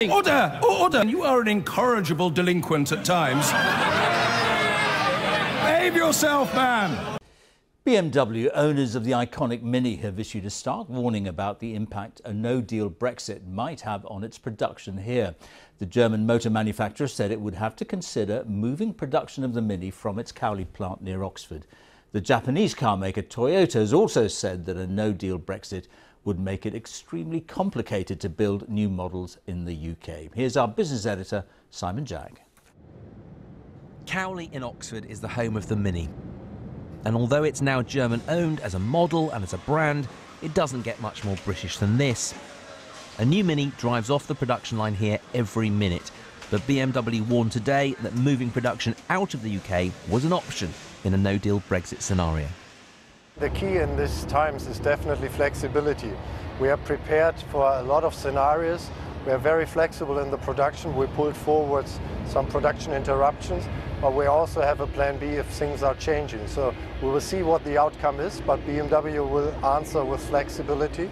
Order! Order! You are an incorrigible delinquent at times. Behave yourself, man! BMW owners of the iconic Mini have issued a stark warning about the impact a no-deal Brexit might have on its production here. The German motor manufacturer said it would have to consider moving production of the Mini from its Cowley plant near Oxford. The Japanese car maker Toyota has also said that a no-deal Brexit would make it extremely complicated to build new models in the UK. Here's our business editor, Simon Jagg. Cowley in Oxford is the home of the Mini. And although it's now German-owned as a model and as a brand, it doesn't get much more British than this. A new Mini drives off the production line here every minute. But BMW warned today that moving production out of the UK was an option in a no-deal Brexit scenario. The key in these times is definitely flexibility. We are prepared for a lot of scenarios. We are very flexible in the production. We pulled forward some production interruptions, but we also have a plan B if things are changing. So we will see what the outcome is, but BMW will answer with flexibility.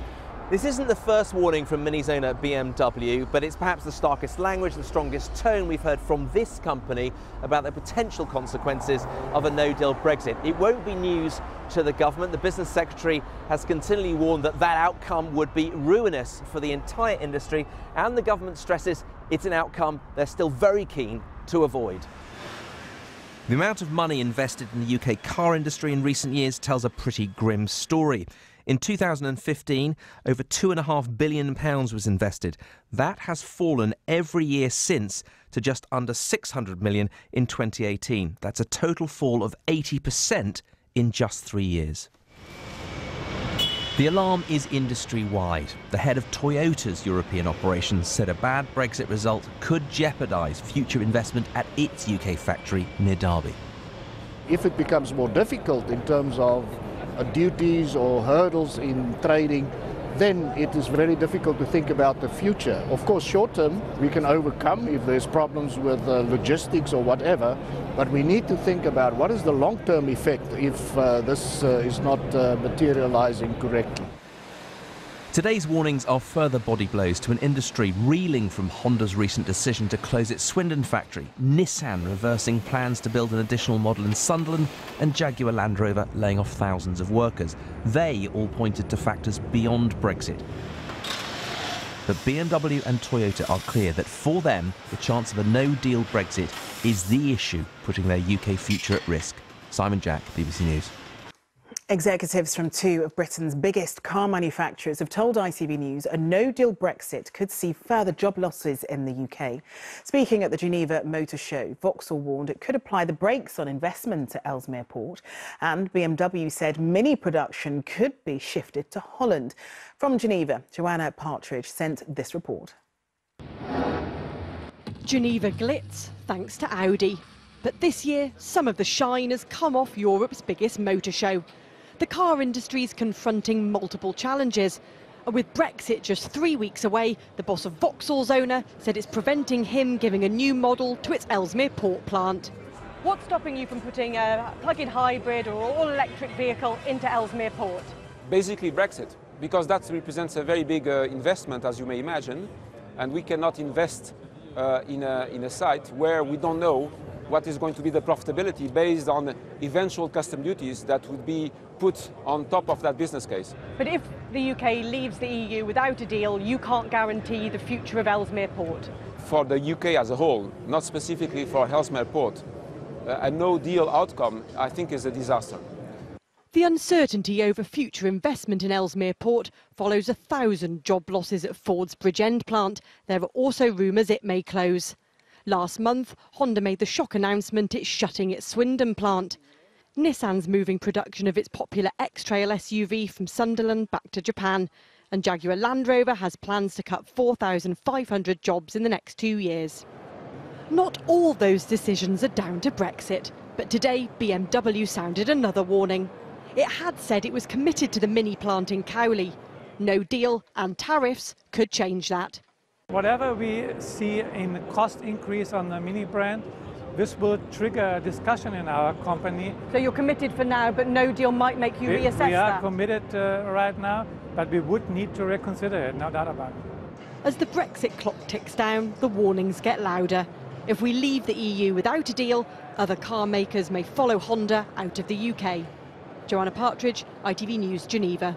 This isn't the first warning from Mini's owner BMW, but it's perhaps the starkest language, the strongest tone we've heard from this company about the potential consequences of a no-deal Brexit. It won't be news to the government. The business secretary has continually warned that that outcome would be ruinous for the entire industry, and the government stresses it's an outcome they're still very keen to avoid. The amount of money invested in the UK car industry in recent years tells a pretty grim story. In 2015, over £2.5 billion was invested. That has fallen every year since to just under £600 million in 2018. That's a total fall of 80% in just 3 years. The alarm is industry-wide. The head of Toyota's European operations said a bad Brexit result could jeopardise future investment at its UK factory near Derby. If it becomes more difficult in terms of duties or hurdles in trading, then it is very difficult to think about the future. Of course, short term we can overcome if there's problems with logistics or whatever, but we need to think about what is the long-term effect if this is not materializing correctly. Today's warnings are further body blows to an industry reeling from Honda's recent decision to close its Swindon factory, Nissan reversing plans to build an additional model in Sunderland, and Jaguar Land Rover laying off thousands of workers. They all pointed to factors beyond Brexit. But BMW and Toyota are clear that for them, the chance of a no-deal Brexit is the issue putting their UK future at risk. Simon Jagg, BBC News. Executives from two of Britain's biggest car manufacturers have told ITV News a no-deal Brexit could see further job losses in the UK. Speaking at the Geneva Motor Show, Vauxhall warned it could apply the brakes on investment at Ellesmere Port, and BMW said Mini production could be shifted to Holland. From Geneva, Joanna Partridge sent this report. Geneva glitz thanks to Audi. But this year, some of the shine has come off Europe's biggest motor show. The car industry is confronting multiple challenges. And with Brexit just 3 weeks away, the boss of Vauxhall's owner said it's preventing him giving a new model to its Ellesmere Port plant. What's stopping you from putting a plug-in hybrid or all-electric vehicle into Ellesmere Port? Basically Brexit, because that represents a very big investment, as you may imagine, and we cannot invest in a site where we don't know what is going to be the profitability based on eventual custom duties that would be put on top of that business case. But if the UK leaves the EU without a deal, you can't guarantee the future of Ellesmere Port. For the UK as a whole, not specifically for Ellesmere Port, a no-deal outcome, I think, is a disaster. The uncertainty over future investment in Ellesmere Port follows 1,000 job losses at Ford's Bridgend plant. There are also rumours it may close. Last month, Honda made the shock announcement it's shutting its Swindon plant. Nissan's moving production of its popular X-Trail SUV from Sunderland back to Japan. And Jaguar Land Rover has plans to cut 4,500 jobs in the next 2 years. Not all those decisions are down to Brexit, but today BMW sounded another warning. It had said it was committed to the Mini plant in Cowley. No deal and tariffs could change that. Whatever we see in cost increase on the Mini brand, this will trigger a discussion in our company. So you're committed for now, but no deal might make you reassess that? We are committed right now, but we would need to reconsider it, no doubt about it. As the Brexit clock ticks down, the warnings get louder. If we leave the EU without a deal, other car makers may follow Honda out of the UK. Joanna Partridge, ITV News, Geneva.